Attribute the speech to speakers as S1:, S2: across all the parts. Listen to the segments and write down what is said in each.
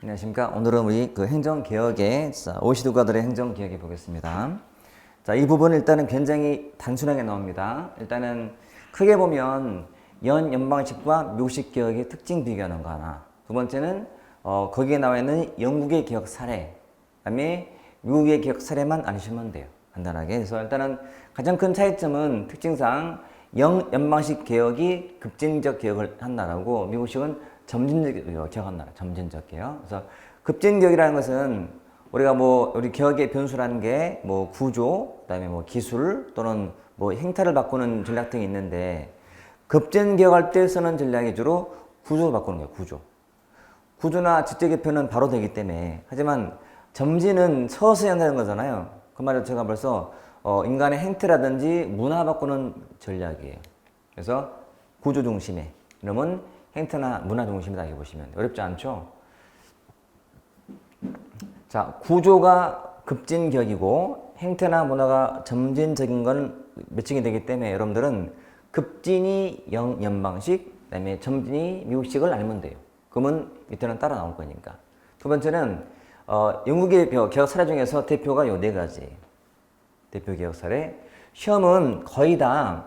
S1: 안녕하십니까. 오늘은 우리 행정개혁의 오시도가들의 행정개혁에 보겠습니다. 자, 이 부분은 일단은 굉장히 단순하게 나옵니다. 일단은 크게 보면 연방식과 미국식 개혁의 특징 비교하는 거 하나. 두 번째는 거기에 나와 있는 영국의 개혁 사례, 그다음에 미국의 개혁 사례만 아시면 돼요. 간단하게. 그래서 일단은 가장 큰 차이점은 특징상 연방식 개혁이 급진적 개혁을 한 나라고 미국식은 점진적 개혁한 나라, 점진적 개혁. 그래서 급진개혁이라는 것은 우리가 우리 개혁의 변수라는 게 구조, 그다음에 기술 또는 행태를 바꾸는 전략 등이 있는데 급진개혁할 때 쓰는 전략이 주로 구조를 바꾸는 거예요. 구조나 직접 개편은 바로 되기 때문에. 하지만 점진은 서서히 한다는 거잖아요. 그 말을 제가 벌써 인간의 행태라든지 문화 바꾸는 전략이에요. 그래서 구조 중심의 이러면 행태나 문화 중심이다 이렇게 보시면 돼요. 어렵지 않죠? 자, 구조가 급진격이고 행태나 문화가 점진적인 건 매칭이 되기 때문에 여러분들은 급진이 연방식, 그다음에 점진이 미국식을 알면 돼요. 그러면 밑에는 따라 나올 거니까. 두 번째는 영국의 개혁 사례 중에서 대표가 요 네 가지예요. 대표 개혁 사례. 시험은 거의 다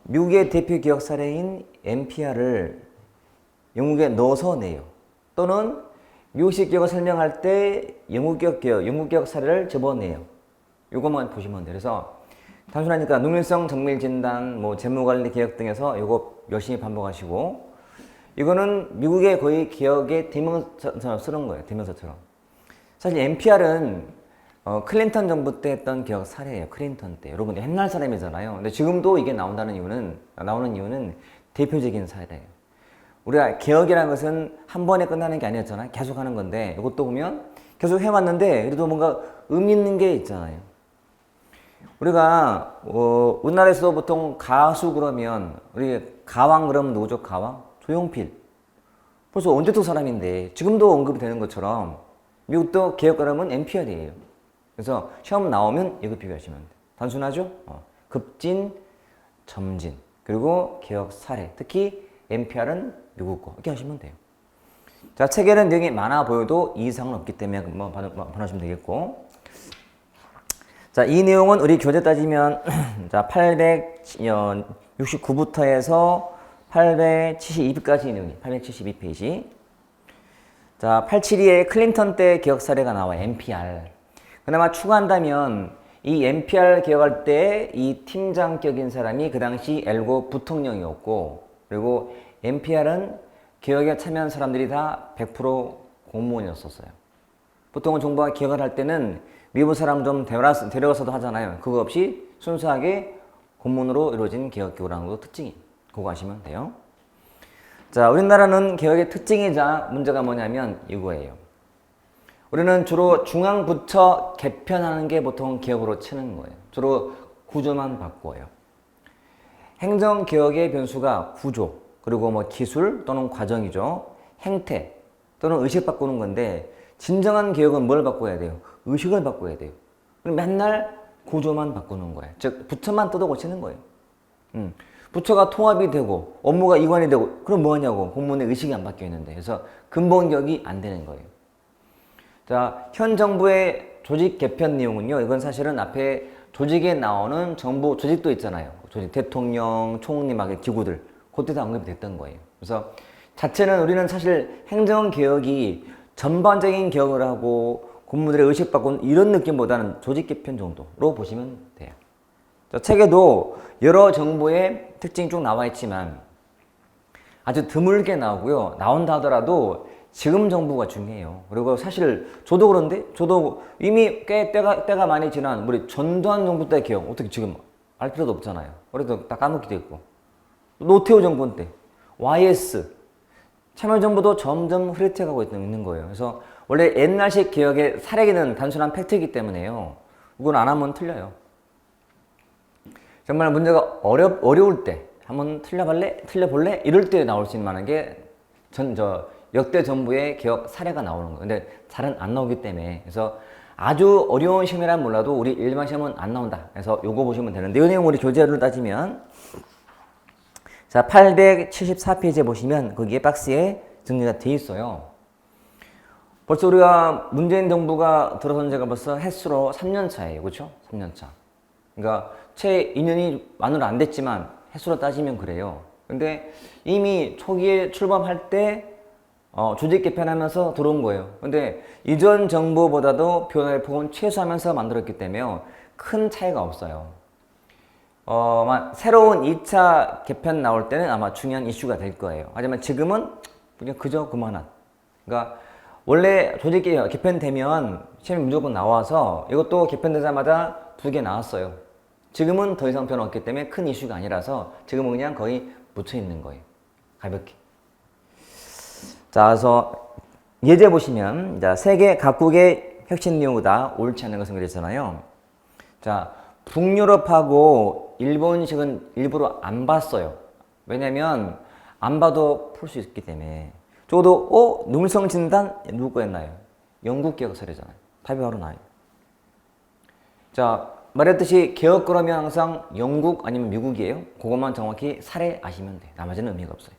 S1: 미국의 대표 개혁 사례인 NPR을 영국에 넣어서 내요. 또는 미국식 개혁을 설명할 때 영국 개혁 사례를 집어내요. 이것만 보시면 돼요. 그래서 단순하니까 농민성 정밀 진단, 재무관리 개혁 등에서 이거 열심히 반복하시고, 이거는 미국의 거의 개혁의 대명사처럼 쓰는 거예요. 대명사처럼. 사실 NPR은 클린턴 정부 때 했던 개혁 사례예요. 클린턴 때. 여러분 옛날 사람이잖아요. 근데 지금도 이게 나오는 이유는 대표적인 사례예요. 우리가 개혁이라는 것은 한 번에 끝나는 게 아니었잖아요. 계속 하는 건데 이것도 보면 계속 해왔는데 그래도 뭔가 의미 있는 게 있잖아요. 우리가 우리나라에서 보통 가수 그러면 우리 가왕 그러면 누구죠? 가왕? 조용필. 벌써 언제부터 사람인데 지금도 언급이 되는 것처럼 미국도 개혁 그러면 NPR이에요. 그래서 시험 나오면 이거 비교하시면 돼요. 단순하죠? 급진, 점진, 그리고 개혁 사례. 특히 NPR은 미국 거. 이렇게 하시면 돼요. 자, 체계는 내용이 많아 보여도 이상은 없기 때문에 반하시면 되겠고. 자, 이 내용은 우리 교재 따지면 자, 869부터 해서 872까지 내용이 872페이지. 자, 872에 클린턴 때 개혁 사례가 나와요. NPR. 그나마 추가한다면 이 NPR 개혁할 때 이 팀장격인 사람이 그 당시 엘고 부통령이었고, 그리고 NPR은 개혁에 참여한 사람들이 다 100% 공무원이었었어요. 보통은 정부가 개혁을 할 때는 미국 사람 좀 데려가서도 하잖아요. 그거 없이 순수하게 공무원으로 이루어진 개혁기구라는 것도 특징이. 그거 아시면 돼요. 자, 우리나라는 개혁의 특징이자 문제가 뭐냐면 이거예요. 우리는 주로 중앙부처 개편하는 게 보통 개혁으로 치는 거예요. 주로 구조만 바꿔요. 행정개혁의 변수가 구조, 그리고 기술 또는 과정이죠. 행태 또는 의식 바꾸는 건데 진정한 개혁은 뭘 바꿔야 돼요? 의식을 바꿔야 돼요. 그럼 맨날 구조만 바꾸는 거예요. 즉 부처만 뜯어 고치는 거예요. 부처가 통합이 되고 업무가 이관이 되고 그럼 뭐 하냐고. 공무원의 의식이 안 바뀌어 있는데. 그래서 근본 개혁이 안 되는 거예요. 자, 현 정부의 조직 개편 내용은요. 이건 사실은 앞에 조직에 나오는 정부 조직도 있잖아요. 조직, 대통령, 총리 막 기구들. 그때 다 언급이 됐던 거예요. 그래서 자체는 우리는 사실 행정개혁이 전반적인 개혁을 하고 공무원들의 의식 바꾸는 이런 느낌보다는 조직 개편 정도로 보시면 돼요. 자, 책에도 여러 정부의 특징이 쭉 나와 있지만 아주 드물게 나오고요. 나온다 하더라도 지금 정부가 중요해요. 그리고 사실 저도 그런데 저도 이미 꽤 때가 많이 지난 우리 전두환 정부 때 개혁 어떻게 지금 알 필요도 없잖아요. 그래도 다 까먹기도 했고 노태우 정부 때 YS 참여정부도 점점 흐릿해가고 있는 거예요. 그래서 원래 옛날식 개혁의 사례기는 단순한 팩트이기 때문에요. 이건 안 하면 틀려요. 정말 문제가 어려울 때 한번 틀려볼래? 이럴 때 나올 수 있는 만한 게 역대 정부의 개혁 사례가 나오는 거예요. 근데 잘은 안 나오기 때문에. 그래서 아주 어려운 시험이란 몰라도 우리 일반 시험은 안 나온다. 그래서 요거 보시면 되는데, 이 내용 우리 교재로 따지면 자, 874페이지에 보시면 거기에 박스에 정리가 돼 있어요. 벌써 우리가 문재인 정부가 들어선 지가 벌써 횟수로 3년 차예요. 그렇죠? 3년 차. 그러니까 채 2년이 만으로 안 됐지만 횟수로 따지면 그래요. 근데 이미 초기에 출범할 때 조직 개편하면서 들어온 거예요. 근데 이전 정부보다도 변화의 폭은 최소화하면서 만들었기 때문에 큰 차이가 없어요. 아마 새로운 2차 개편 나올 때는 아마 중요한 이슈가 될 거예요. 하지만 지금은 그냥 그저 그만한. 그러니까 원래 조직 개편되면 시험이 무조건 나와서 이것도 개편되자마자 2개 나왔어요. 지금은 더 이상 변화 없기 때문에 큰 이슈가 아니라서 지금은 그냥 거의 묻혀 있는 거예요. 가볍게. 자, 그래서 예제 보시면 자, 세계 각국의 혁신 내용보다 옳지 않은 것은 그랬잖아요. 자, 북유럽하고 일본식은 일부러 안 봤어요. 왜냐면 안 봐도 풀 수 있기 때문에. 적어도 누물성 진단 누구 거였나요? 영국 개혁서래잖아요. 답이 바로 나요. 자, 말했듯이 개혁 그러면 항상 영국 아니면 미국이에요. 그것만 정확히 사례 아시면 돼요. 나머지는 의미가 없어요.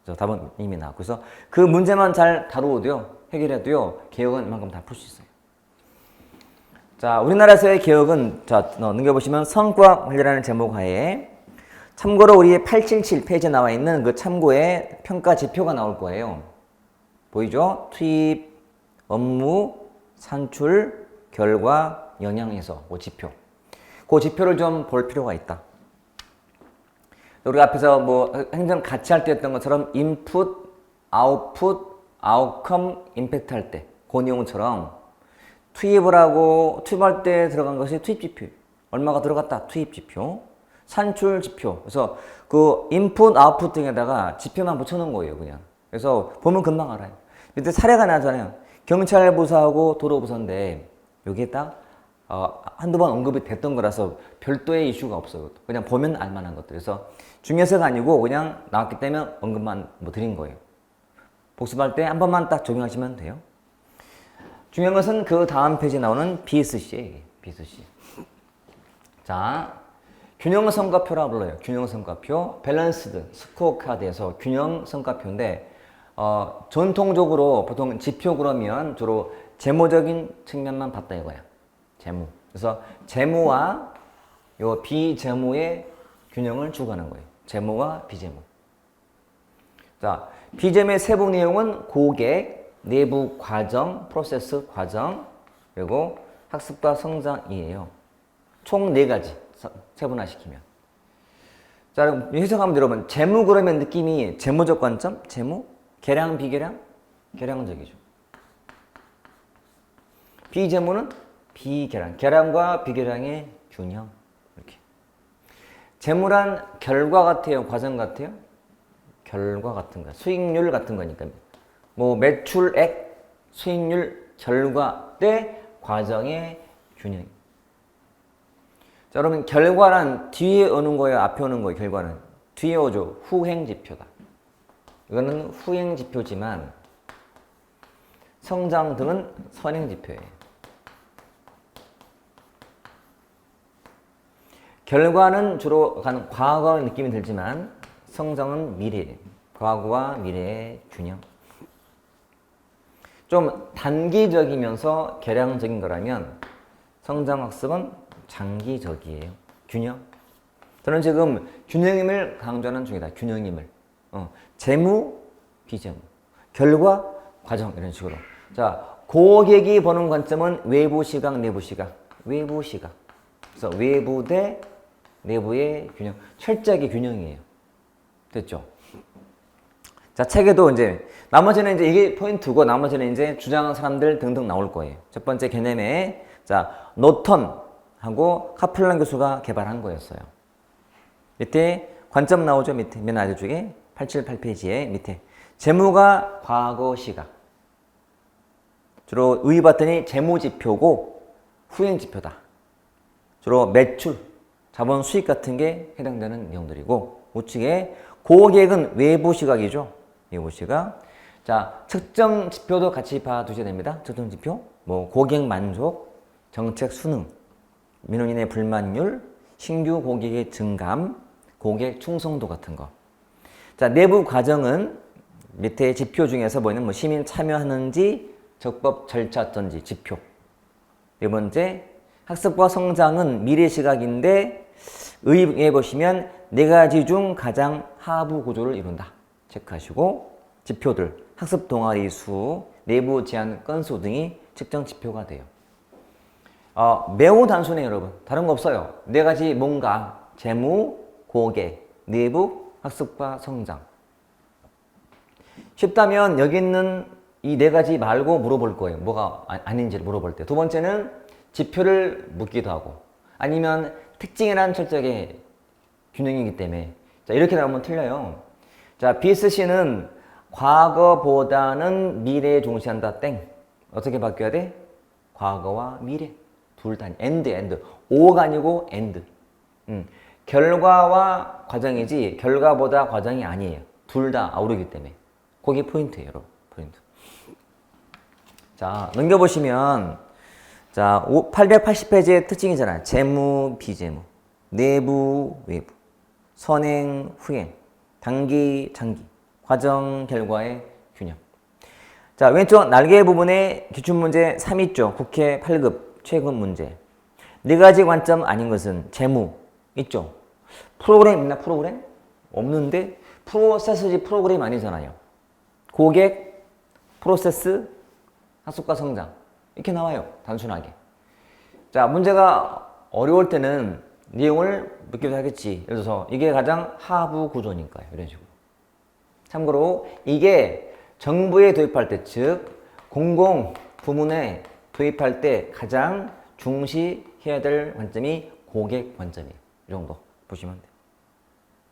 S1: 그래서 답은 이미 나왔고, 그래서 그 문제만 잘 다루어도요, 해결해도요, 개혁은 이만큼 다 풀 수 있어요. 자, 우리나라에서의 개혁은, 자, 넘겨보시면 성과 관리라는 제목 하에, 참고로 우리 877 페이지에 나와 있는 그 참고의 평가 지표가 나올 거예요. 보이죠? 투입, 업무, 산출, 결과, 영향에서 그 지표. 그 지표를 좀 볼 필요가 있다. 우리가 앞에서 뭐 행정 같이 할 때 했던 것처럼 인풋, 아웃풋, 아웃컴, 임팩트 할 때 그 내용처럼 투입을 하고 투입할 때 들어간 것이 투입 지표. 얼마가 들어갔다. 투입 지표. 산출 지표. 그래서 그 인풋, 아웃풋 등에다가 지표만 붙여놓은 거예요, 그냥. 그래서 보면 금방 알아요. 밑에 사례가 나잖아요. 경찰부서하고 도로부서인데 여기에 딱 한두 번 언급이 됐던 거라서 별도의 이슈가 없어요. 그냥 보면 알만한 것들. 그래서 중요해서가 아니고 그냥 나왔기 때문에 언급만 뭐 드린 거예요. 복습할 때 한 번만 딱 적용하시면 돼요. 중요한 것은 그 다음 페이지에 나오는 BSC예요. BSC. 자, 균형 성과표라 불러요. 균형 성과표. 밸런스드 스코어카드에서 균형 성과표인데 전통적으로 보통 지표 그러면 주로 재무적인 측면만 봤다 이거야. 재무. 그래서 재무와 요 비재무의 균형을 추구하는 거예요. 재무와 비재무. 자, 비재무의 세부 내용은 고객, 내부 과정, 프로세스 과정, 그리고 학습과 성장이에요. 총 4가지 세분화시키면. 자, 그럼 해석하면 여러분, 재무 그러면 느낌이 재무적 관점, 재무, 계량, 비계량, 계량적이죠. 비재무는 비계량, 계량과 비계량의 균형. 이렇게. 재무란 결과 같아요, 과정 같아요? 결과 같은 거, 수익률 같은 거니까. 뭐 매출액, 수익률, 결과 대 과정의 균형. 자, 여러분 결과란 뒤에 오는 거예요, 앞에 오는 거예요? 결과는 뒤에 오죠. 후행 지표다. 이거는 후행 지표지만 성장 등은 선행 지표예요. 결과는 주로 가는 과거 느낌이 들지만 성장은 미래, 과거와 미래의 균형. 좀 단기적이면서 계량적인 거라면 성장학습은 장기적이에요. 균형. 저는 지금 균형임을 강조하는 중이다. 균형임을. 재무, 비재무. 결과, 과정 이런 식으로. 자, 고객이 보는 관점은 외부 시각, 내부 시각. 외부 시각. 그래서 외부 대 내부의 균형. 철저하게 균형이에요. 됐죠? 자, 책에도 이제 나머지는 이제 이게 포인트고 나머지는 이제 주장하는 사람들 등등 나올 거예요. 첫 번째 개념에 자, 노턴하고 카플란 교수가 개발한 거였어요. 밑에 관점 나오죠? 밑에 맨 아래쪽에 878페이지에 밑에 재무가 과거 시각. 주로 의의 봤더니 재무지표고 후행지표다. 주로 매출, 자본 수익 같은 게 해당되는 내용들이고 우측에 고객은 외부 시각이죠. 외부 시각. 자, 측정 지표도 같이 봐두셔야 됩니다. 측정 지표. 뭐 고객 만족, 정책 수능, 민원인의 불만율, 신규 고객의 증감, 고객 충성도 같은 거. 자, 내부 과정은 밑에 지표 중에서 보이는 뭐 시민 참여하는지 적법, 절차, 전지, 지표. 네 번째, 학습과 성장은 미래 시각인데 의에 보시면 네 가지 중 가장 하부 구조를 이룬다. 체크하시고 지표들, 학습 동아리 수, 내부 제한 건수 등이 측정 지표가 돼요. 매우 단순해요, 여러분. 다른 거 없어요. 네 가지 뭔가, 재무, 고객, 내부, 학습과 성장. 쉽다면 여기 있는 이 네 가지 말고 물어볼 거예요. 뭐가 아닌지를 물어볼 때. 두 번째는 지표를 묻기도 하고 아니면 특징이란 철저하게 균형이기 때문에 자 이렇게 나오면 틀려요. 자 BSC는 과거보다는 미래에 중시한다 땡. 어떻게 바뀌어야 돼? 과거와 미래 둘 다 엔드 오가 아니고 엔드. 결과와 과정이지 결과보다 과정이 아니에요. 둘 다 아우르기 때문에 그게 포인트예요, 여러분. 포인트. 자 넘겨보시면 자 880페이지의 특징이잖아요. 재무, 비재무, 내부, 외부, 선행, 후행, 단기, 장기, 과정, 결과의 균형. 자 왼쪽 날개 부분에 기출문제 3 있죠. 국회 8급 최근 문제. 네 가지 관점 아닌 것은 재무 있죠. 프로그램 있나? 프로그램? 없는데 프로세스지 프로그램 아니잖아요. 고객, 프로세스, 학습과 성장 이렇게 나와요. 단순하게. 자 문제가 어려울 때는 내용을 묻기도 하겠지. 예를 들어서 이게 가장 하부 구조니까요. 이런 식으로. 참고로 이게 정부에 도입할 때 즉 공공 부문에 도입할 때 가장 중시해야 될 관점이 고객 관점이에요. 이 정도 보시면 돼요.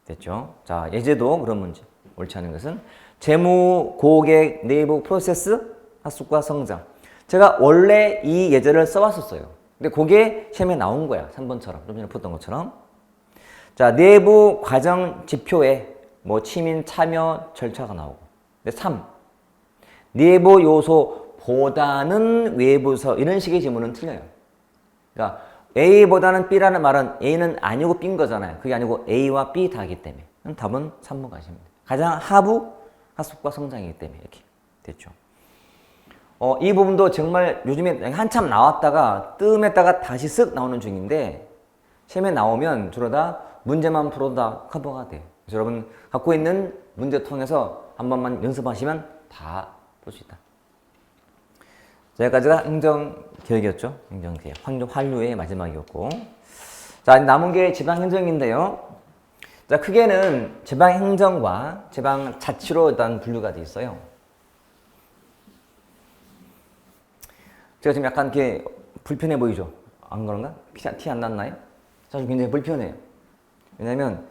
S1: 됐죠? 자 예제도 그런 문제. 옳지 않은 것은 재무, 고객, 내부, 프로세스, 학습과 성장. 제가 원래 이 예제를 써왔었어요. 근데 그게 시험에 나온 거야. 3번처럼. 좀 전에 풀었던 것처럼. 자, 내부 과정 지표에 뭐 취민, 참여, 절차가 나오고. 근데 3. 내부 요소보다는 외부서. 이런 식의 지문은 틀려요. 그러니까 A보다는 B라는 말은 A는 아니고 B인 거잖아요. 그게 아니고 A와 B 다기 때문에. 답은 3번 가시면 돼요. 가장 하부 학습과 성장이기 때문에 이렇게 됐죠. 이 부분도 정말 요즘에 한참 나왔다가 뜸했다가 다시 쓱 나오는 중인데 시험에 나오면 주로 다 문제만 풀어도 다 커버가 돼요. 그래서 여러분 갖고 있는 문제 통해서 한 번만 연습하시면 다 볼 수 있다. 자, 여기까지가 행정개혁이었죠. 행정개혁. 환류의 마지막이었고. 자, 남은 게 지방행정인데요. 자, 크게는 지방행정과 지방자치로 일단 분류가 돼 있어요. 제가 지금 약간 이렇게 불편해 보이죠? 안 그런가? 티 안 났나요? 사실 굉장히 불편해요. 왜냐면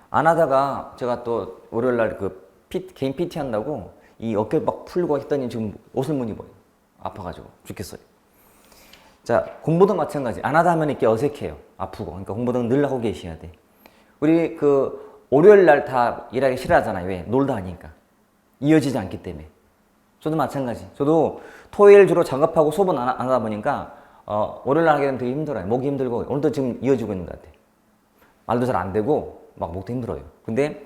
S1: 안 하다가 제가 또 월요일날 개인 PT 한다고 이 어깨 막 풀고 했더니 지금 옷을 못 입어요. 아파가지고 죽겠어요. 자 공부도 마찬가지. 안 하다 하면 이렇게 어색해요. 아프고. 그러니까 공부도 늘 하고 계셔야 돼. 우리 월요일날 다 일하기 싫어하잖아요. 왜? 놀다 하니까. 이어지지 않기 때문에. 저도 마찬가지. 저도 토요일 주로 작업하고 수업은 안 하다 보니까 월요일날 하기는 되게 힘들어요. 목이 힘들고 오늘도 지금 이어지고 있는 것 같아요. 말도 잘 안 되고 막 목도 힘들어요. 근데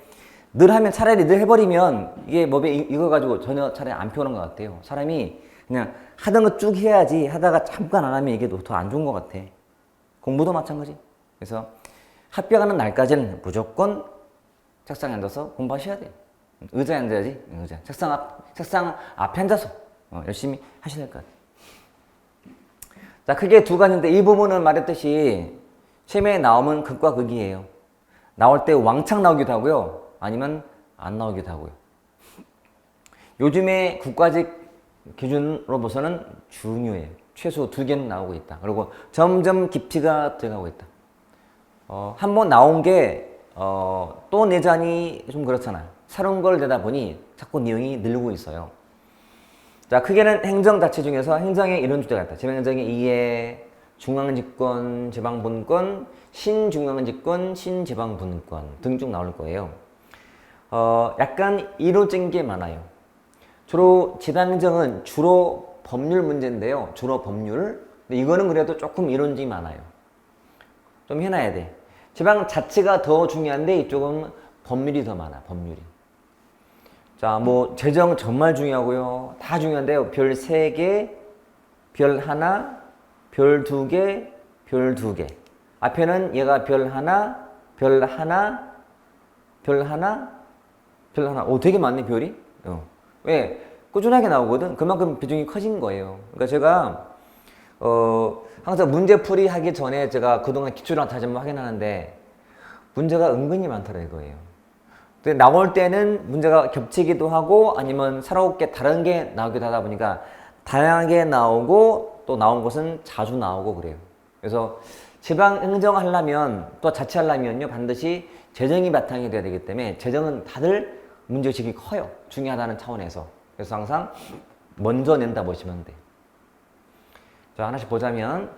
S1: 늘 하면 차라리 늘 해버리면 이게 몸에 익어가지고 전혀 차라리 안 피우는 것 같아요. 사람이 그냥 하던 거 쭉 해야지 하다가 잠깐 안 하면 이게 더 안 좋은 것 같아. 공부도 마찬가지. 그래서 학교 가는 날까지는 무조건 책상에 앉아서 공부하셔야 돼요. 의자에 앉아야지. 의자. 책상 앞에 앉아서 열심히 하셔야 될 것 같아요. 자, 크게 두 가지인데 이 부분은 말했듯이 시험에 나오면 극과 극이에요. 나올 때 왕창 나오기도 하고요. 아니면 안 나오기도 하고요. 요즘에 국가직 기준으로 봐서는 중요해요. 최소 2개는 나오고 있다. 그리고 점점 깊이가 들어가고 있다. 한 번 나온 게 또 내자니 좀 그렇잖아요. 새로운 걸 내다 보니 자꾸 내용이 늘고 있어요. 자, 크게는 행정자치 중에서 행정의 이런 주제가 있다. 지방행정의 이해, 중앙집권, 지방분권, 신중앙집권, 신지방분권 등 쭉 나올 거예요. 약간 이론적인 게 많아요. 주로 지방행정은 주로 법률 문제인데요. 주로 법률. 근데 이거는 그래도 조금 이론적이 많아요. 좀 해놔야 돼. 지방 자치가 더 중요한데 이쪽은 법률이 더 많아. 법률이. 자, 뭐 재정 정말 중요하고요. 다 중요한데요. 별 3개, 별 하나, 별 2개, 별 2개. 앞에는 얘가 별 하나, 별 하나, 별 하나, 별 하나. 오, 되게 많네, 별이. 왜? 꾸준하게 나오거든. 그만큼 비중이 커진 거예요. 그러니까 제가 항상 문제풀이 하기 전에 제가 그동안 기출이랑 다시 한번 확인하는데 문제가 은근히 많더라 이거예요. 근데 나올 때는 문제가 겹치기도 하고 아니면 새롭게 다른 게 나오기도 하다 보니까 다양하게 나오고 또 나온 것은 자주 나오고 그래요. 그래서 지방행정 하려면 또 자치하려면요 반드시 재정이 바탕이 돼야 되기 때문에 재정은 다들 문제의식이 커요. 중요하다는 차원에서. 그래서 항상 먼저 낸다 보시면 돼요. 자, 하나씩 보자면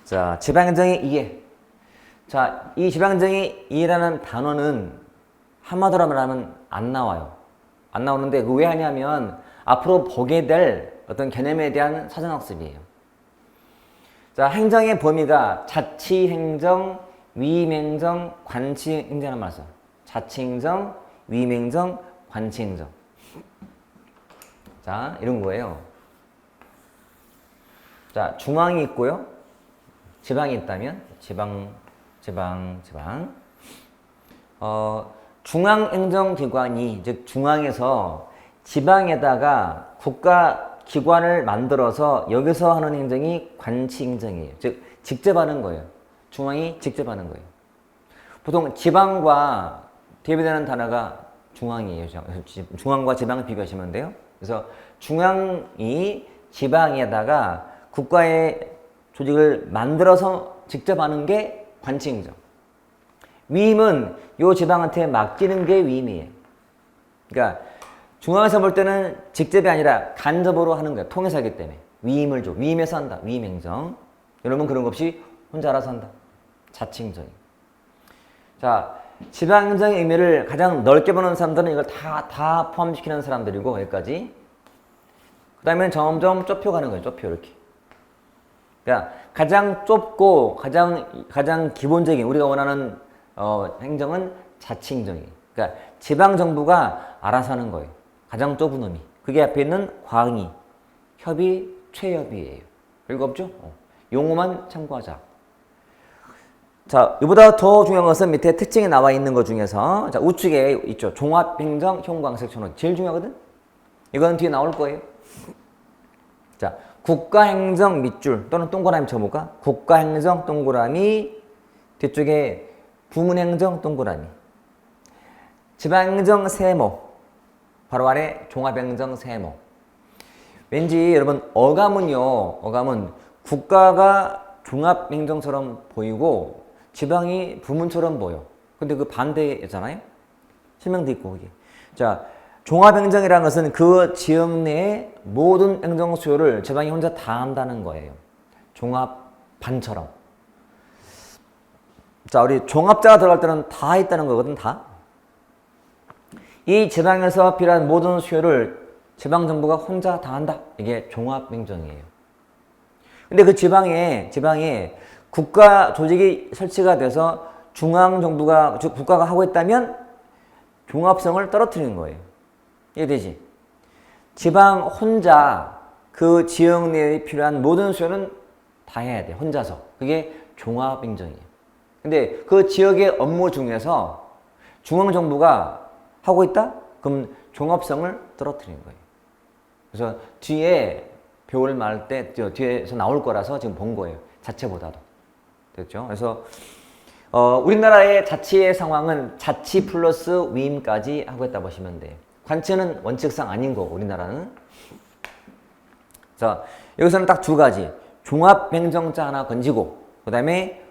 S1: 자, 지방행정의 이해. 자, 이 지방행정의 이해라는 단어는 한마디로 말하면 안 나와요. 안 나오는데 그 왜 하냐면 앞으로 보게 될 어떤 개념에 대한 사전학습이에요. 자, 행정의 범위가 자치행정, 위임행정, 관치행정이라는 말을 써요. 자치행정, 위임행정, 관치행정. 자, 이런 거예요. 자, 중앙이 있고요. 지방이 있다면 지방. 중앙행정기관이 즉 중앙에서 지방에다가 국가기관을 만들어서 여기서 하는 행정이 관치행정이에요. 즉 직접 하는 거예요. 중앙이 직접 하는 거예요. 보통 지방과 대비되는 단어가 중앙이에요. 중앙과 지방을 비교하시면 돼요. 그래서 중앙이 지방에다가 국가의 조직을 만들어서 직접 하는 게 관치행정. 위임은 요 지방한테 맡기는 게 위임이에요. 그러니까 중앙에서 볼 때는 직접이 아니라 간접으로 하는 거야. 통해서 하기 때문에. 위임을 줘. 위임해서 한다. 위임행정. 여러분 그런 거 없이 혼자 알아서 한다. 자치행정. 자, 지방행정의 의미를 가장 넓게 보는 사람들은 이걸 다 포함시키는 사람들이고 여기까지. 그 다음에 점점 좁혀가는 거예요. 좁혀 이렇게. 그러니까 가장 좁고 가장 기본적인 우리가 원하는 행정은 자치행정이에요. 그러니까 지방정부가 알아서 하는 거예요. 가장 좁은 의미. 그게 앞에 있는 광의, 협의, 최협의예요. 별거 없죠? 용어만 참고하자. 자, 이보다 더 중요한 것은 밑에 특징이 나와 있는 것 중에서 자, 우측에 있죠. 종합행정, 형광색 초록. 제일 중요하거든? 이건 뒤에 나올 거예요. 자, 국가행정 밑줄 또는 동그라미 쳐볼까? 국가행정 동그라미 뒤쪽에 부문행정 동그라미 지방행정 세모 바로 아래 종합행정 세모. 왠지 여러분 어감은 국가가 종합행정처럼 보이고 지방이 부문처럼 보여. 근데 그 반대잖아요. 실명도 있고 거기. 자, 종합행정이라는 것은 그 지역 내의 모든 행정 수요를 지방이 혼자 다 한다는 거예요. 종합반처럼. 자, 우리 종합자가 들어갈 때는 다 있다는 거거든, 다. 이 지방에서 필요한 모든 수요를 지방정부가 혼자 다 한다. 이게 종합행정이에요. 근데 그 지방에 국가 조직이 설치가 돼서 중앙정부가, 즉 국가가 하고 있다면 종합성을 떨어뜨리는 거예요. 이해되지? 지방 혼자 그 지역 내에 필요한 모든 수요는 다 해야 돼. 혼자서. 그게 종합행정이에요. 근데 그 지역의 업무 중에서 중앙정부가 하고 있다? 그럼 종합성을 떨어뜨리는 거예요. 그래서 뒤에 배울 말 때 뒤에서 나올 거라서 지금 본 거예요. 자체보다도. 됐죠? 그래서 우리나라의 자치의 상황은 자치 플러스 위임까지 하고 있다 보시면 돼요. 관치는 원칙상 아닌 거고 우리나라는. 자, 여기서는 딱 두 가지. 종합행정자 하나 건지고 그 다음에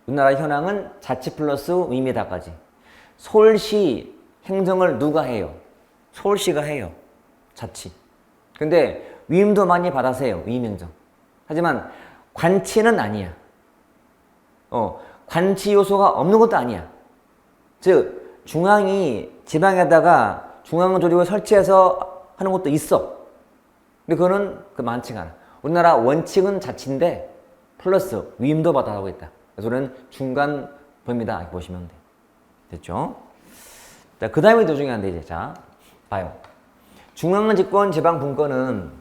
S1: 우리나라 현황은 자치 플러스 위임이다까지. 서울시 행정을 누가 해요? 서울시가 해요. 자치. 근데 위임도 많이 받아서 해요. 위임행정. 하지만 관치는 아니야. 관치 요소가 없는 것도 아니야. 즉 중앙이 지방에다가 중앙조직을 설치해서 하는 것도 있어. 근데 그거는 많지가 않아. 우리나라 원칙은 자치인데 플러스 위임도 받아가고 있다. 그래서 우리는 중간 범위다 이렇게 보시면 돼. 됐죠? 자, 그 다음에 더 중요한데, 이제. 자, 봐요. 중앙집권, 지방분권은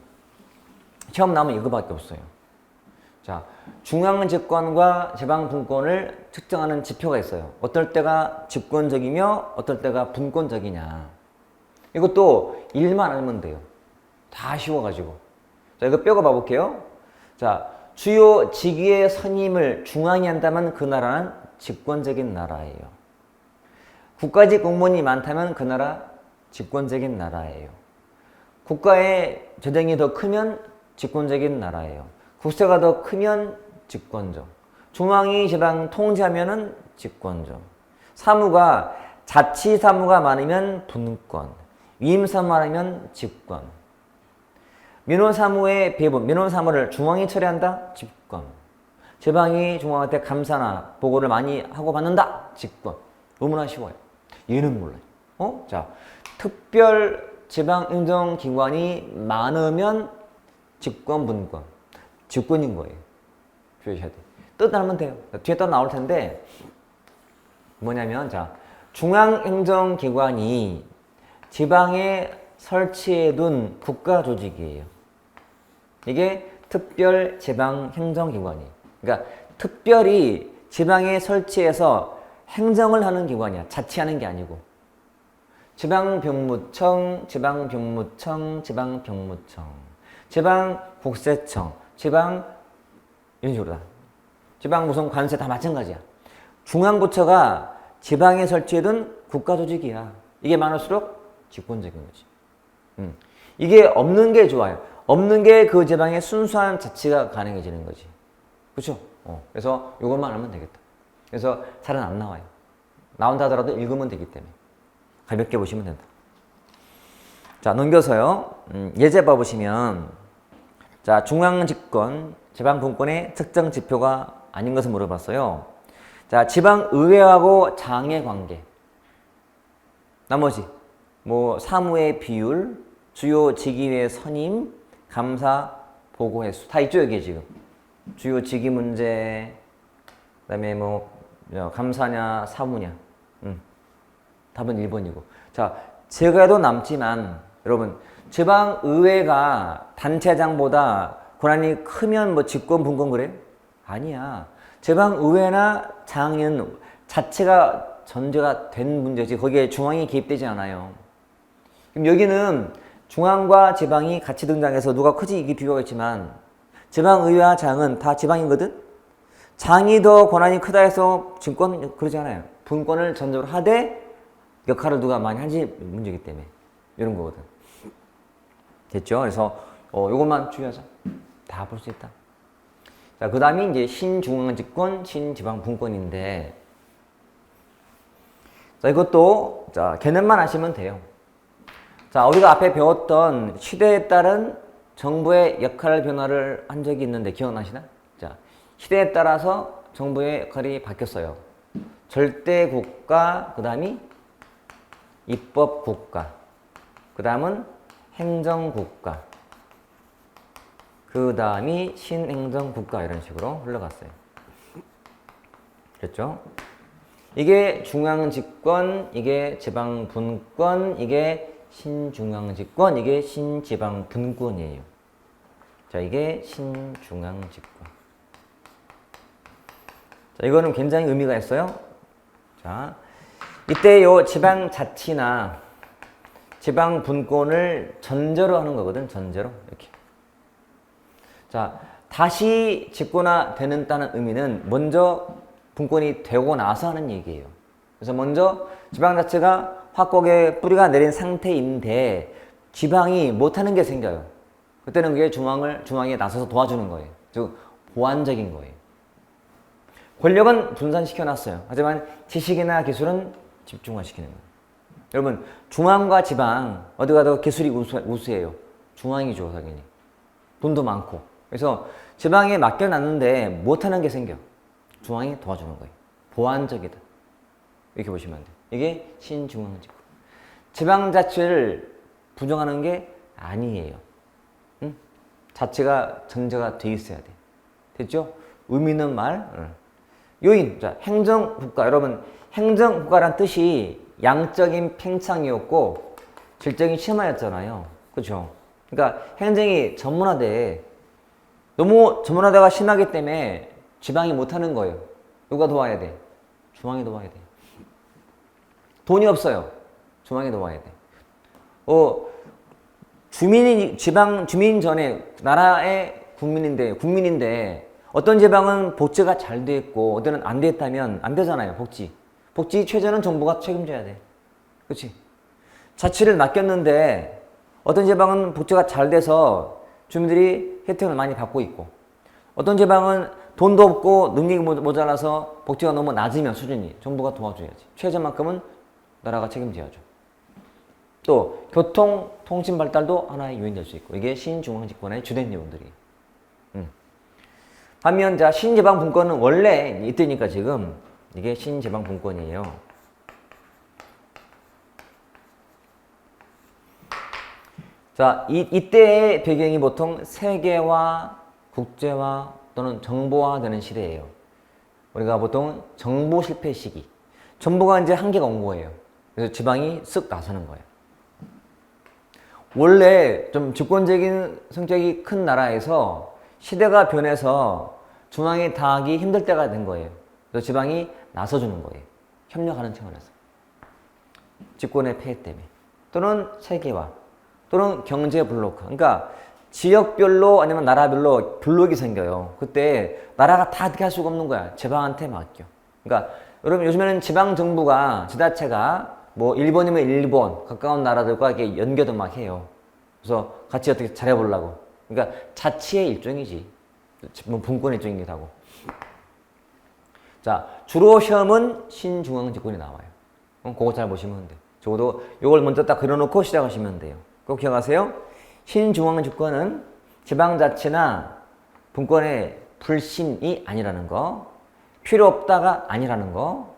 S1: 시험 나오면 이거밖에 없어요. 자, 중앙집권과 지방분권을 측정하는 지표가 있어요. 어떨 때가 집권적이며 어떨 때가 분권적이냐. 이것도 일만 알면 돼요. 다 쉬워가지고. 자, 이거 뼈가 봐볼게요. 자, 주요 직위의 선임을 중앙이 한다면 그 나라는 집권적인 나라예요. 국가직 공무원이 많다면 그 나라 집권적인 나라예요. 국가의 재정이 더 크면 집권적인 나라예요. 국세가 더 크면 집권적. 중앙이 지방 통제하면은 집권적. 사무가 자치 사무가 많으면 분권. 위임 사무 많으면 집권. 민원 사무의 배분, 민원 사무를 중앙이 처리한다? 집권. 지방이 중앙한테 감사나 보고를 많이 하고 받는다? 집권. 너무나 쉬워요. 얘는 몰라요. 자, 특별 지방행정기관이 많으면 집권, 분권. 집권인 거예요. 주셔야 돼. 뜻 알면 돼요. 뒤에 또 나올 텐데, 뭐냐면, 자, 중앙행정기관이 지방에 설치해둔 국가조직이에요. 이게 특별 지방행정기관이에요. 그러니까 특별히 지방에 설치해서 행정을 하는 기관이야. 자치하는 게 아니고. 지방병무청, 지방병무청, 지방병무청, 지방국세청, 지방 이런 식으로다. 지방 무슨 관세 다 마찬가지야. 중앙부처가 지방에 설치해둔 국가조직이야. 이게 많을수록 집권적인 거지. 이게 없는 게 좋아요. 없는 게 그 지방의 순수한 자치가 가능해지는 거지. 그렇죠? 그래서 이것만 알면 되겠다. 그래서 잘은 안 나와요. 나온다 하더라도 읽으면 되기 때문에 가볍게 보시면 된다. 자, 넘겨서요. 예제 봐보시면, 자, 중앙집권, 지방분권의 특정 지표가 아닌 것을 물어봤어요. 자, 지방의회하고 장의 관계. 나머지 뭐 사무의 비율, 주요 직위의 선임, 감사, 보고 횟수 다 있죠, 여기 지금. 주요 직위 문제, 그다음에 뭐 감사냐, 사무냐. 답은 1번이고. 자, 제가도 남지만 여러분, 지방의회가 단체장보다 권한이 크면 뭐 집권, 분권 그래? 아니야. 지방의회나 장은 자체가 전제가 된 문제지. 거기에 중앙이 개입되지 않아요. 그럼 여기는 중앙과 지방이 같이 등장해서 누가 크지 이게 비교가 있지만, 지방의회와 장은 다 지방이거든? 장이 더 권한이 크다 해서 집권 그러지 않아요. 분권을 전적으로 하되 역할을 누가 많이 하지 문제이기 때문에 이런 거거든. 됐죠? 그래서 요것만 주의하자. 다 볼 수 있다. 자, 그 다음이 이제 신중앙집권, 신지방분권인데, 자, 이것도 자, 개념만 아시면 돼요. 자, 우리가 앞에 배웠던 시대에 따른 정부의 역할 변화를 한 적이 있는데 기억나시나? 자, 시대에 따라서 정부의 역할이 바뀌었어요. 절대국가, 그 다음이 입법국가, 그 다음은 행정국가, 그 다음이 신행정국가 이런 식으로 흘러갔어요. 그랬죠? 이게 중앙집권, 이게 지방분권, 이게 신중앙집권, 이게 신지방분권이에요. 자, 이게 신중앙집권. 자, 이거는 굉장히 의미가 있어요. 자, 이때 요 지방자치나 지방분권을 전제로 하는 거거든, 전제로. 이렇게. 자, 다시 집권화되는다는 의미는 먼저 분권이 되고 나서 하는 얘기예요. 그래서 먼저 지방자치가 확곡에 뿌리가 내린 상태인데 지방이 못하는 게 생겨요. 그때는 그게 중앙에 나서서 도와주는 거예요. 즉 보완적인 거예요. 권력은 분산시켜놨어요. 하지만 지식이나 기술은 집중화시키는 거예요. 여러분, 중앙과 지방 어디가 더 기술이 우수해요? 중앙이죠, 당연히. 돈도 많고. 그래서 지방에 맡겨놨는데 못하는 게 생겨. 중앙이 도와주는 거예요. 보완적이다. 이렇게 보시면 돼요. 이게 신중앙집권. 지방자치를 부정하는 게 아니에요. 응? 자치가 전제가 돼 있어야 돼. 됐죠? 의미 있는 말. 요인. 자, 행정국가. 여러분, 행정국가란 뜻이 양적인 팽창이었고 질적인 심화였잖아요. 그렇죠? 그러니까 행정이 전문화돼. 너무 전문화다가 심하기 때문에 지방이 못하는 거예요. 누가 도와야 돼? 중앙이 도와야 돼. 돈이 없어요. 중앙이 도와야 돼. 지방 주민 전에 나라의 국민인데 어떤 지방은 복지가 잘 돼 있고 어디는 안 돼 있다면 안 되잖아요. 복지 최저는 정부가 책임져야 돼. 그렇지? 자치를 맡겼는데 어떤 지방은 복지가 잘 돼서 주민들이 혜택을 많이 받고 있고 어떤 지방은 돈도 없고 능력이 모자라서 복지가 너무 낮으면 수준이 정부가 도와줘야지. 최저만큼은 나라가 책임져야죠. 또 교통, 통신 발달도 하나의 요인이 될 수 있고 이게 신중앙집권의 주된 요인들이에요. 반면 자 신지방분권은 원래 이때니까 지금 이게 신지방분권이에요. 자, 이때의 배경이 보통 세계화, 국제화 또는 정보화되는 시대예요. 우리가 보통 정보 실패 시기. 정보가 이제 한계가 온 거예요. 그래서 지방이 쓱 나서는 거예요. 원래 좀 주권적인 성격이 큰 나라에서 시대가 변해서 중앙이 다 하기 힘들 때가 된 거예요. 그래서 지방이 나서주는 거예요. 협력하는 차원에서. 집권의 폐해 때문에. 또는 세계화. 또는 경제 블록. 그러니까 지역별로 아니면 나라별로 블록이 생겨요. 그때 나라가 다 어떻게 할 수가 없는 거야. 지방한테 맡겨. 그러니까 여러분 요즘에는 지방 정부가 지자체가 뭐 일본이면 일본 가까운 나라들과 이렇게 연계도 막 해요. 그래서 같이 어떻게 잘해보려고. 그러니까 자치의 일종이지. 뭐 분권의 일종이기도 하고. 자, 주로 시험은 신중앙집권이 나와요. 그거 잘 보시면 돼. 적어도 이걸 먼저 딱 그려놓고 시작하시면 돼요. 꼭 기억하세요. 신중앙집권은 지방자치나 분권의 불신이 아니라는 거, 필요 없다가 아니라는 거,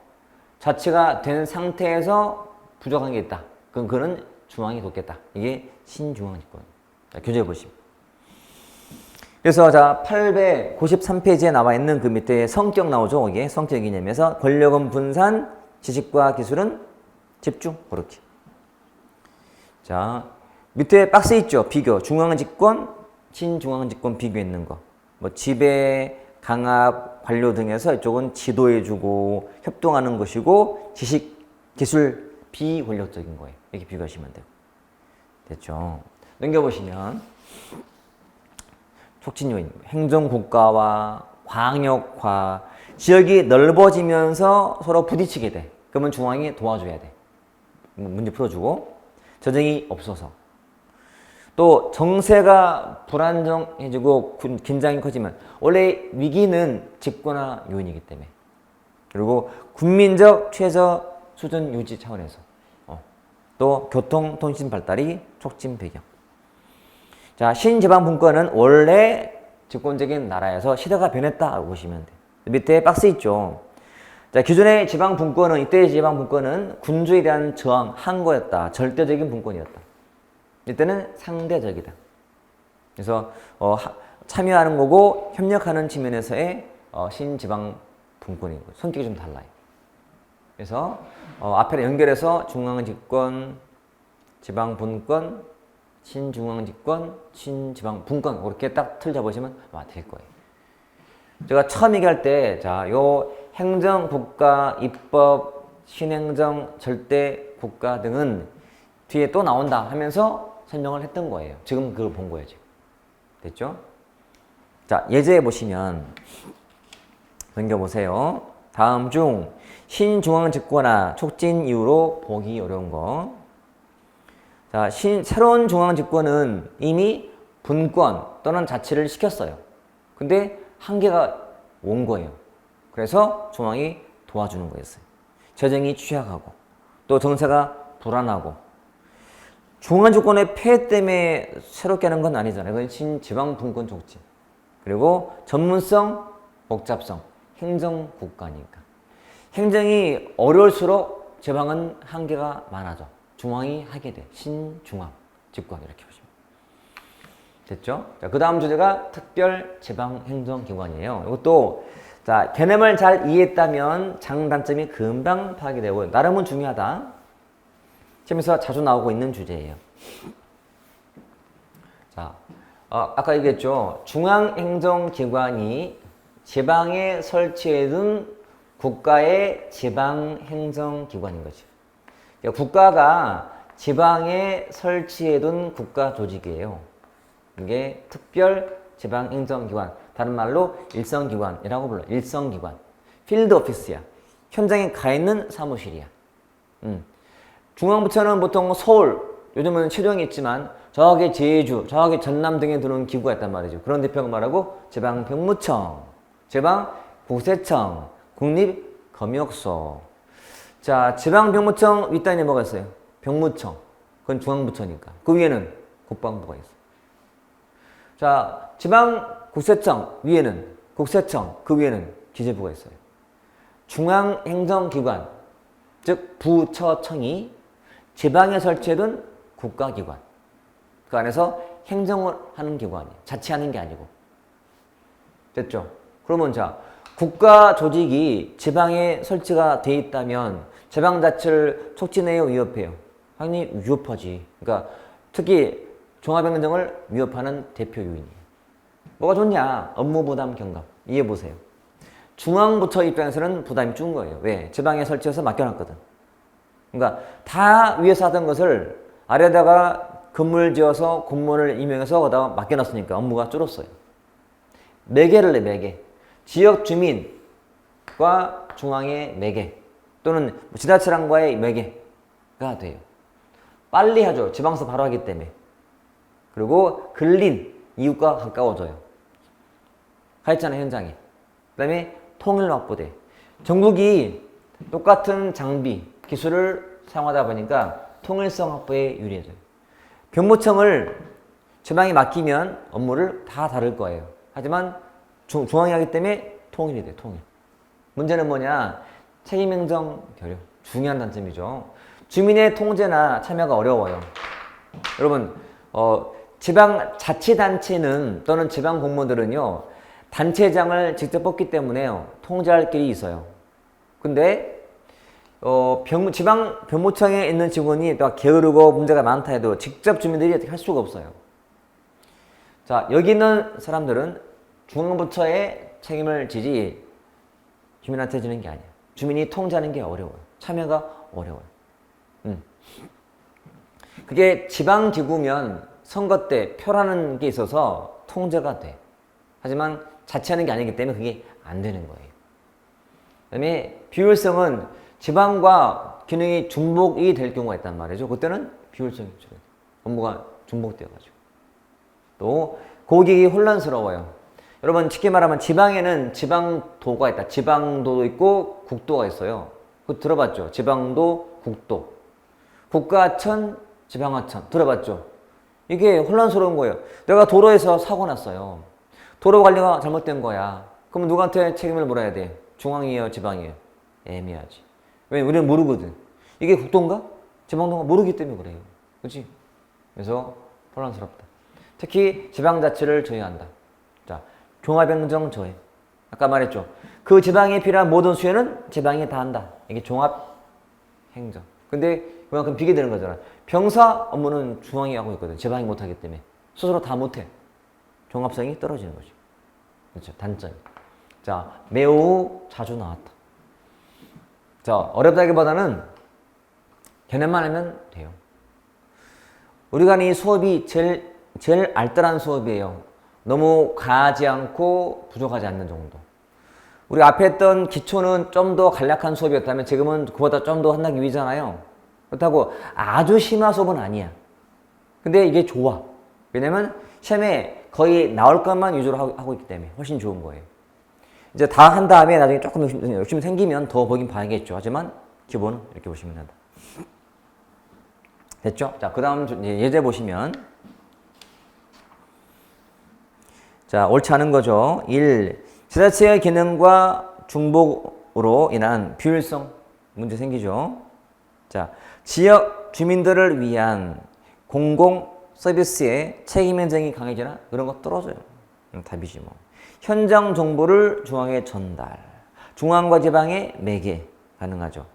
S1: 자치가 된 상태에서 부족한 게 있다. 그럼 그는 중앙이 돕겠다. 이게 신중앙집권. 자, 교재 보시면. 그래서 자 893페이지에 나와 있는 그 밑에 성격 나오죠. 이게 성격 이념에서 권력은 분산, 지식과 기술은 집중. 그렇게. 자 밑에 박스 있죠. 비교. 중앙집권, 신중앙집권 비교했는 거. 뭐 지배, 강압, 관료 등에서 이쪽은 지도해주고 협동하는 것이고 지식, 기술, 비권력적인 거예요. 이렇게 비교하시면 돼요. 됐죠? 넘겨보시면 촉진 요인, 행정국가와 광역화, 지역이 넓어지면서 서로 부딪히게 돼. 그러면 중앙이 도와줘야 돼. 문제 풀어주고 전쟁이 없어서. 또 정세가 불안정해지고 긴장이 커지면 원래 위기는 집권화 요인이기 때문에. 그리고 국민적 최저 수준 유지 차원에서. 또 교통, 통신 발달이 촉진 배경. 자, 신지방분권은 원래 집권적인 나라에서 시대가 변했다고 보시면 돼요. 밑에 박스 있죠. 자, 기존의 지방분권은, 이때의 지방분권은 군주에 대한 저항, 항거였다. 절대적인 분권이었다. 이때는 상대적이다. 그래서 참여하는 거고 협력하는 측면에서의 신지방분권인 거예요. 성격이 좀 달라요. 그래서 앞에 연결해서 중앙집권, 지방분권, 신중앙집권, 신지방분권 이렇게 딱 틀 잡으시면 될 거예요. 제가 처음 얘기할 때 자, 요 행정, 국가, 입법, 신행정, 절대 국가 등은 뒤에 또 나온다 하면서 설명을 했던 거예요. 지금 그걸 본 거예요. 지금. 됐죠? 자, 예제 보시면 넘겨보세요. 다음 중 신중앙집권화 촉진 이유로 보기 어려운 거. 자, 새로운 중앙집권은 이미 분권 또는 자치를 시켰어요. 근데 한계가 온 거예요. 그래서 중앙이 도와주는 거였어요. 재정이 취약하고 또 정세가 불안하고 중앙집권의 폐해 때문에 새롭게 하는 건 아니잖아요. 그건 신지방분권 촉진. 그리고 전문성, 복잡성, 행정국가니까. 행정이 어려울수록 지방은 한계가 많아져. 중앙이 하게 돼. 신중앙 집권 이렇게 보시면 됐죠? 자, 그 다음 주제가 특별 지방행정기관이에요. 이것도 자 개념을 잘 이해했다면 장단점이 금방 파악이 되고 나름은 중요하다. 시험에서 자주 나오고 있는 주제예요. 자, 아까 얘기했죠. 중앙행정기관이 지방에 설치해둔 국가의 지방행정기관인 거죠. 그러니까 국가가 지방에 설치해둔 국가 조직이에요. 이게 특별지방행정기관, 다른 말로 일성기관이라고 불러요. 일성기관. 필드 오피스야. 현장에 가 있는 사무실이야. 중앙부처는 보통 서울, 요즘은 체정이 있지만 저기 제주, 저기 전남 등에 들어오는 기구가 있단 말이죠. 그런 대표가 말하고 지방병무청, 지방국세청, 국립검역소. 자, 지방병무청 윗단에 뭐가 있어요? 병무청. 그건 중앙부처니까. 그 위에는 국방부가 있어요. 자, 지방국세청 위에는 국세청, 그 위에는 기재부가 있어요. 중앙행정기관, 즉 부처청이 지방에 설치해둔 국가기관. 그 안에서 행정을 하는 기관이에요. 자치하는 게 아니고. 됐죠? 그러면 자, 국가 조직이 지방에 설치가 돼 있다면 지방자치를 촉진해요, 위협해요? 당연히 위협하지. 그러니까 특히 종합행정을 위협하는 대표 요인이에요. 뭐가 좋냐? 업무 부담 경감. 이해해 보세요. 중앙부처 입장에서는 부담이 준 거예요. 왜? 지방에 설치해서 맡겨놨거든. 그러니까 다 위에서 하던 것을 아래다가 건물 지어서 공무원을 임명해서 거기다가 맡겨놨으니까 업무가 줄었어요. 매개를 내, 매개. 지역 주민과 중앙의 매개 또는 지자체랑과의 매개가 돼요. 빨리 하죠. 지방서 바로 하기 때문에. 그리고 근린 이웃과 가까워져요. 가 있잖아요, 현장에. 그 다음에 통일 확보돼. 전국이 똑같은 장비, 기술을 사용하다 보니까 통일성 확보에 유리해져요. 병무청을 지방에 맡기면 업무를 다 다를 거예요. 하지만 중앙이 하기 때문에 통일이 돼요, 통일. 문제는 뭐냐? 책임행정 결여. 중요한 단점이죠. 주민의 통제나 참여가 어려워요. 여러분, 지방자치단체는 또는 지방공무원들은요, 단체장을 직접 뽑기 때문에 통제할 길이 있어요. 근데 병무청에 있는 직원이 또 게으르고 문제가 많다 해도 직접 주민들이 할 수가 없어요. 자, 여기 있는 사람들은 중앙부처의 책임을 지지 주민한테 주는 게 아니에요. 주민이 통제하는 게 어려워요. 참여가 어려워요. 그게 지방기구면 선거 때 표라는 게 있어서 통제가 돼. 하지만 자치하는 게 아니기 때문에 그게 안 되는 거예요. 그 다음에 비효율성은 지방과 기능이 중복이 될 경우가 있단 말이죠. 그때는 비효율성이 줄어요. 업무가 중복되어가지고. 또 고객이 혼란스러워요. 여러분 쉽게 말하면 지방에는 지방도가 있다. 지방도도 있고 국도가 있어요. 그거 들어봤죠? 지방도, 국도. 국가하천, 지방하천. 들어봤죠? 이게 혼란스러운 거예요. 내가 도로에서 사고 났어요. 도로 관리가 잘못된 거야. 그럼 누구한테 책임을 물어야 돼? 중앙이에요, 지방이에요? 애매하지. 왜? 우리는 모르거든. 이게 국도인가? 지방도인가? 모르기 때문에 그래요. 그렇지? 그래서 혼란스럽다. 특히 지방자치를 저해한다. 자, 종합행정 저해. 아까 말했죠. 그 지방에 필요한 모든 수혜는 지방이 다 한다. 이게 종합행정. 근데 그만큼 비게 되는 거잖아. 병사 업무는 중앙이 하고 있거든. 지방이 못하기 때문에. 스스로 다 못해. 종합성이 떨어지는 거죠. 그렇죠. 단점. 자, 매우 자주 나왔다. 자, 어렵다기보다는 개념만 하면 돼요. 우리가 이 수업이 제일 알뜰한 수업이에요. 너무 과하지 않고 부족하지 않는 정도. 우리 앞에 했던 기초는 좀 더 간략한 수업이었다면 지금은 그보다 좀 더 한다기 위잖아요. 그렇다고 아주 심한 수업은 아니야. 근데 이게 좋아. 왜냐면 시험에 거의 나올 것만 위주로 하고 있기 때문에 훨씬 좋은 거예요. 이제 다 한 다음에 나중에 조금 욕심이 생기면 더 보긴 봐야겠죠. 하지만 기본은 이렇게 보시면 된다. 됐죠? 자, 그 다음 예제 보시면 자, 옳지 않은 거죠. 1. 지자체의 기능과 중복으로 인한 비효율성 문제 생기죠. 자, 지역 주민들을 위한 공공 서비스의 책임 행정이 강해지나? 그런 거 떨어져요. 답이지 뭐. 현장 정보를 중앙에 전달. 중앙과 지방에 매개 가능하죠.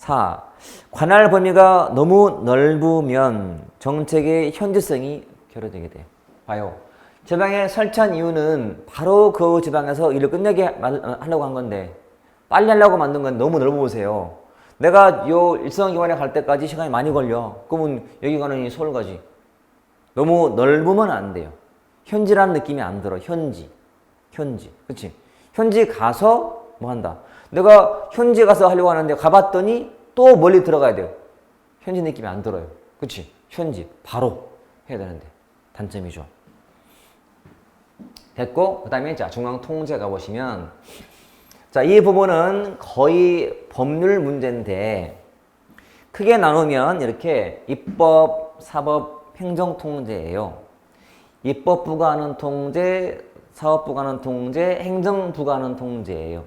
S1: 4. 관할 범위가 너무 넓으면 정책의 현지성이 결여되게 돼요. 봐요. 지방에 설치한 이유는 바로 그 지방에서 일을 끝내게 하려고 한 건데 빨리 하려고 만든 건 너무 넓어보세요. 내가 요 일성기관에 갈 때까지 시간이 많이 걸려. 그러면 여기 가느니 서울 가지. 너무 넓으면 안 돼요. 현지라는 느낌이 안 들어. 현지. 그치? 현지 가서 뭐 한다. 내가 현지 가서 하려고 하는데 가봤더니 또 멀리 들어가야 돼요. 현지 느낌이 안 들어요. 그치? 현지. 바로 해야 되는데. 단점이죠. 됐고, 그 다음에 자, 중앙통제 가보시면 자, 이 부분은 거의 법률 문제인데 크게 나누면 이렇게 입법, 사법, 행정통제예요. 입법부가 하는 통제, 사법부가 하는 통제, 행정부가 하는 통제예요.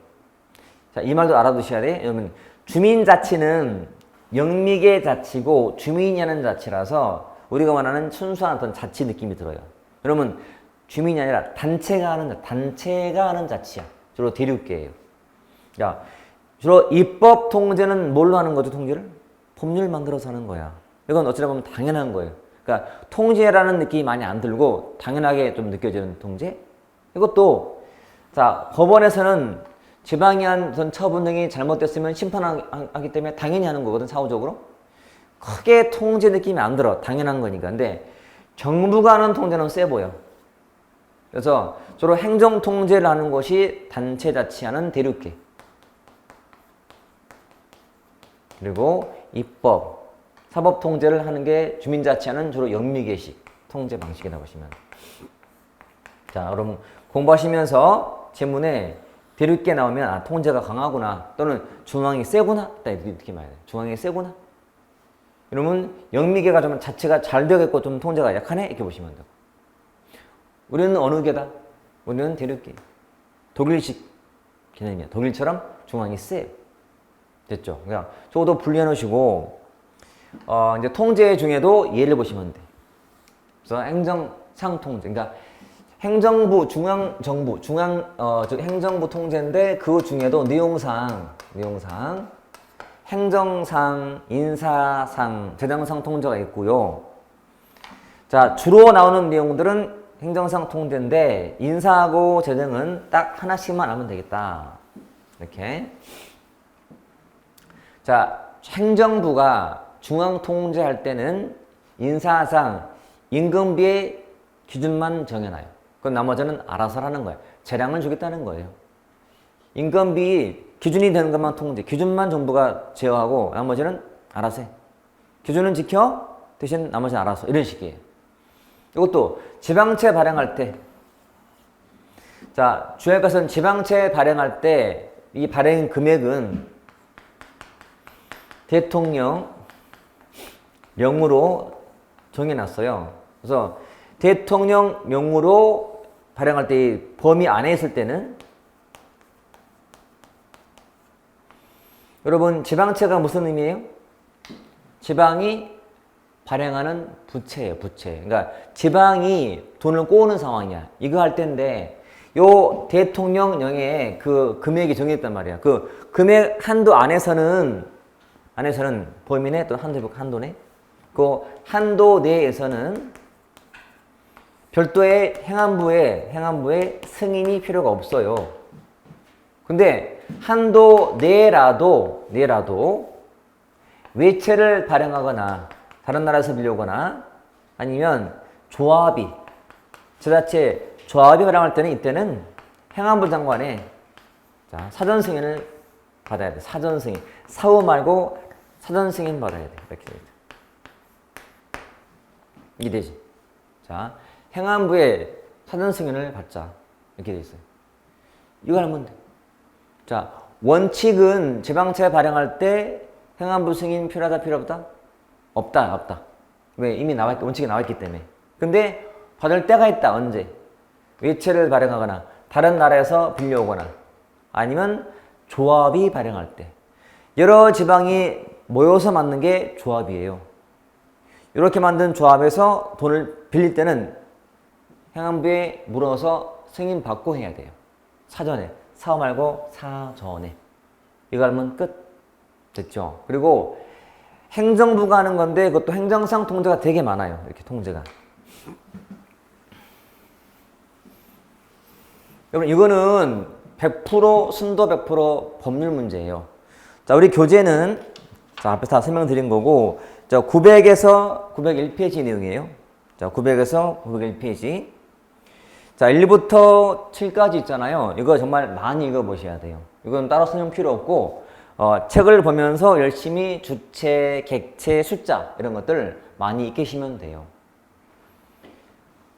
S1: 자, 이 말도 알아두셔야 돼. 여러분, 주민자치는 영미계 자치고 주민이 하는 자치라서 우리가 말하는 순수한 어떤 자치 느낌이 들어요. 여러분, 주민이 아니라 단체가 하는 자치야. 주로 대륙계예요. 야, 주로 입법 통제는 뭘로 하는 거죠, 통제를? 법률 만들어서 하는 거야. 이건 어찌나 보면 당연한 거예요. 그러니까 통제라는 느낌이 많이 안 들고 당연하게 좀 느껴지는 통제? 이것도 자, 법원에서는 지방이 한 처분 등이 잘못됐으면 심판하기 때문에 당연히 하는 거거든, 사후적으로. 크게 통제 느낌이 안 들어. 당연한 거니까. 근데 정부가 하는 통제는 세 보여. 그래서 주로 행정 통제를 하는 것이 단체 자치하는 대륙계. 그리고 입법, 사법 통제를 하는 게 주민자치하는 주로 영미계식 통제 방식이라고 보시면. 자, 여러분 공부하시면서 제문에 대륙계 나오면 아, 통제가 강하구나 또는 중앙이 세구나 이렇게 말해요. 중앙이 세구나. 이러면 영미계가 좀 자체가 잘 되겠고 좀 통제가 약하네 이렇게 보시면 돼요. 우리는 어느 계다? 우리는 대륙계. 독일식 개념이야. 독일처럼 중앙이 세요. 됐죠? 그냥 저것도 분리해 놓으시고 이제 통제 중에도 예를 보시면 돼. 그래서 행정상 통제. 그러니까 행정부, 중앙정부, 행정부 통제인데 그 중에도 내용상 행정상, 인사상, 재정상 통제가 있고요. 자, 주로 나오는 내용들은 행정상 통제인데 인사하고 재정은 딱 하나씩만 하면 되겠다. 이렇게. 자, 행정부가 중앙 통제할 때는 인사상 임금비의 기준만 정해놔요. 그건 나머지는 알아서 하는 거예요. 재량을 주겠다는 거예요. 임금비 기준이 되는 것만 통제, 기준만 정부가 제어하고 나머지는 알아서 해. 기준은 지켜, 대신 나머지는 알아서. 이런 식이에요. 이것도 지방채 발행할 때, 자, 주할 것은 지방채 발행할 때 이 발행 금액은 대통령령으로 정해놨어요. 그래서 대통령령으로 발행할 때 범위 안에 있을 때는 여러분 지방채가 무슨 의미예요? 지방이 발행하는 부채예요, 부채. 그러니까 지방이 돈을 꼬는 상황이야. 이거 할 때인데 요 대통령령에 그 금액이 정해졌단 말이야. 그 금액 한도 안에서는 범위 내 또 한도네. 그 한도 내에서는 별도의 행안부의 승인이 필요가 없어요. 근데 한도 내라도 외채를 발행하거나 다른 나라에서 빌려오거나 아니면 조합이 지자체 조합이 발행할 때는 이때는 행안부 장관의 자, 사전 승인을 받아야 돼. 사전 승인. 사후 말고 사전 승인 받아야 돼. 이렇게 돼 있어. 이게 되지. 자, 행안부의 사전 승인을 받자. 이렇게 돼 있어요. 이거 하면 돼. 자, 원칙은 지방채 발행할 때 행안부 승인 필요하다, 필요 없다? 없다. 왜? 이미 원칙이 나와있기 때문에. 근데 받을 때가 있다. 언제? 외채를 발행하거나 다른 나라에서 빌려오거나 아니면 조합이 발행할 때. 여러 지방이 모여서 만든 게 조합이에요. 이렇게 만든 조합에서 돈을 빌릴 때는 행안부에 물어서 승인 받고 해야 돼요. 사전에. 사후 말고 사전에. 이거 하면 끝. 됐죠? 그리고 행정부가 하는 건데 그것도 행정상 통제가 되게 많아요. 이렇게 통제가. 여러분 이거는 100% 순도 100% 법률 문제예요. 자, 우리 교재는 자, 앞에서 다 설명드린 거고, 자, 900에서 901페이지 내용이에요. 자, 900에서 901페이지. 자, 1부터 7까지 있잖아요. 이거 정말 많이 읽어보셔야 돼요. 이건 따로 설명 필요 없고, 책을 보면서 열심히 주체, 객체, 숫자 이런 것들 많이 익히시면 돼요.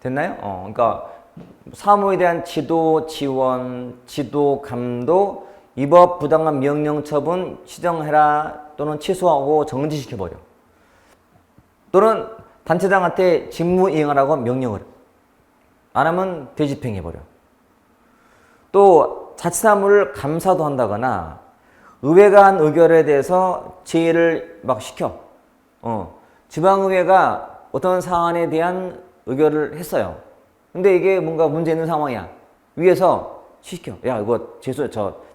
S1: 됐나요? 그러니까 사무에 대한 지도, 지원, 지도, 감독, 위법 부당한 명령 처분 시정해라 또는 취소하고 정지시켜버려. 또는 단체장한테 직무 이행하라고 명령을 안 하면 되집행해버려. 또 자치사무를 감사도 한다거나 의회가 한 의결에 대해서 제의를 막 시켜. 지방의회가 어떤 사안에 대한 의결을 했어요. 근데 이게 뭔가 문제 있는 상황이야. 위에서 시켜. 야, 이거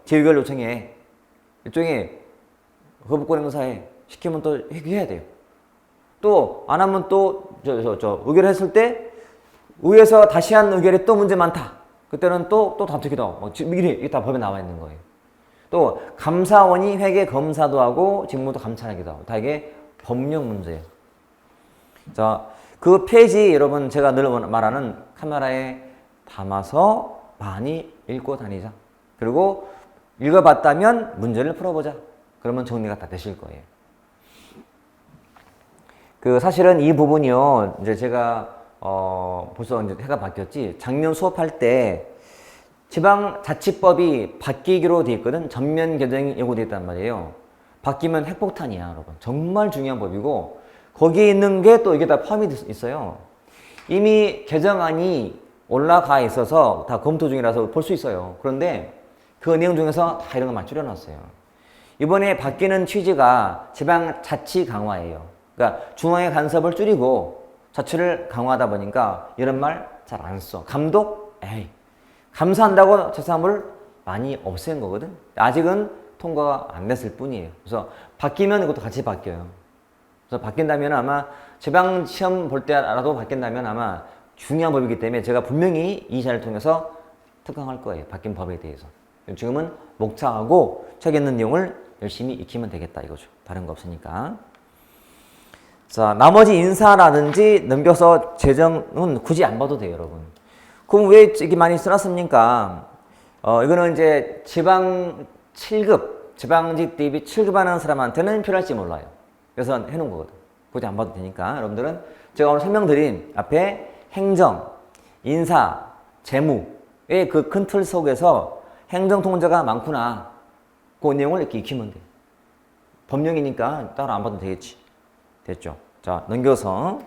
S1: 재의결 요청해. 일종의 거부권 행사해. 시키면 또 해야 돼요. 또 안 하면 또 의결을 했을 때 의회에서 다시 한 의결에 또 문제 많다. 그때는 또 다투기도 하고 이게 다 법에 나와 있는 거예요. 또 감사원이 회계 검사도 하고 직무도 감찰하기도 하고 다 이게 법령 문제예요. 자, 그 페이지 여러분 제가 늘 말하는 카메라에 담아서 많이 읽고 다니자. 그리고 읽어봤다면 문제를 풀어보자. 그러면 정리가 다 되실 거예요. 사실은 이 부분이요. 이제 제가 벌써 이제 해가 바뀌었지. 작년 수업할 때 지방자치법이 바뀌기로 돼 있거든. 전면 개정이 예고돼 있단 말이에요. 바뀌면 핵폭탄이야, 여러분. 정말 중요한 법이고 거기에 있는 게 또 이게 다 포함이 있어요. 이미 개정안이 올라가 있어서 다 검토 중이라서 볼 수 있어요. 그런데 그 내용 중에서 다 이런 것만 줄여놨어요. 이번에 바뀌는 취지가 지방자치 강화예요. 그러니까 중앙의 간섭을 줄이고 자치를 강화하다 보니까 이런 말 잘 안 써. 감독? 에이. 감사한다고 자치사무를 많이 없앤 거거든. 아직은 통과가 안 됐을 뿐이에요. 그래서 바뀌면 이것도 같이 바뀌어요. 그래서 바뀐다면 아마 지방시험 볼 때라도 바뀐다면 아마 중요한 법이기 때문에 제가 분명히 이 자리를 통해서 특강할 거예요. 바뀐 법에 대해서. 지금은 목차하고 책에 있는 내용을 열심히 익히면 되겠다 이거죠. 다른 거 없으니까. 자, 나머지 인사라든지 넘겨서 재정은 굳이 안 봐도 돼요, 여러분. 그럼 왜 이렇게 많이 써놨습니까? 이거는 이제 지방 7급, 지방직 대비 7급 하는 사람한테는 필요할지 몰라요. 그래서 해놓은 거거든. 굳이 안 봐도 되니까. 여러분들은 제가 오늘 설명드린 앞에 행정, 인사, 재무의 그 큰 틀 속에서 행정 통제가 많구나. 그 내용을 이렇게 익히면 돼. 법령이니까 따로 안 봐도 되겠지. 됐죠? 자, 넘겨서.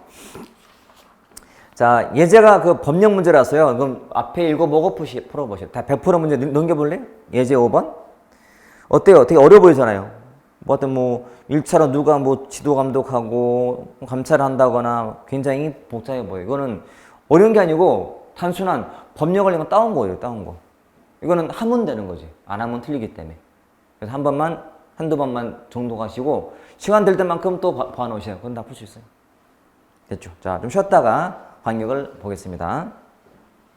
S1: 자, 예제가 그 법령 문제라서요. 그럼 앞에 읽어보고 풀어보세요. 다 100% 문제 넘겨볼래요? 예제 5번? 어때요? 되게 어려워 보이잖아요. 뭐 어떤 1차로 누가 지도 감독하고 감찰을 한다거나 굉장히 복잡해 보여요. 이거는 어려운 게 아니고 단순한 법령 관련 따온 거예요. 따온 거. 이거는 하면 되는 거지. 안 하면 틀리기 때문에. 그래서 한두 번만 정도 가시고 시간 될 때만큼 또 봐놓으세요. 그건 다 풀 수 있어요. 됐죠? 자, 좀 쉬었다가 간격을 보겠습니다.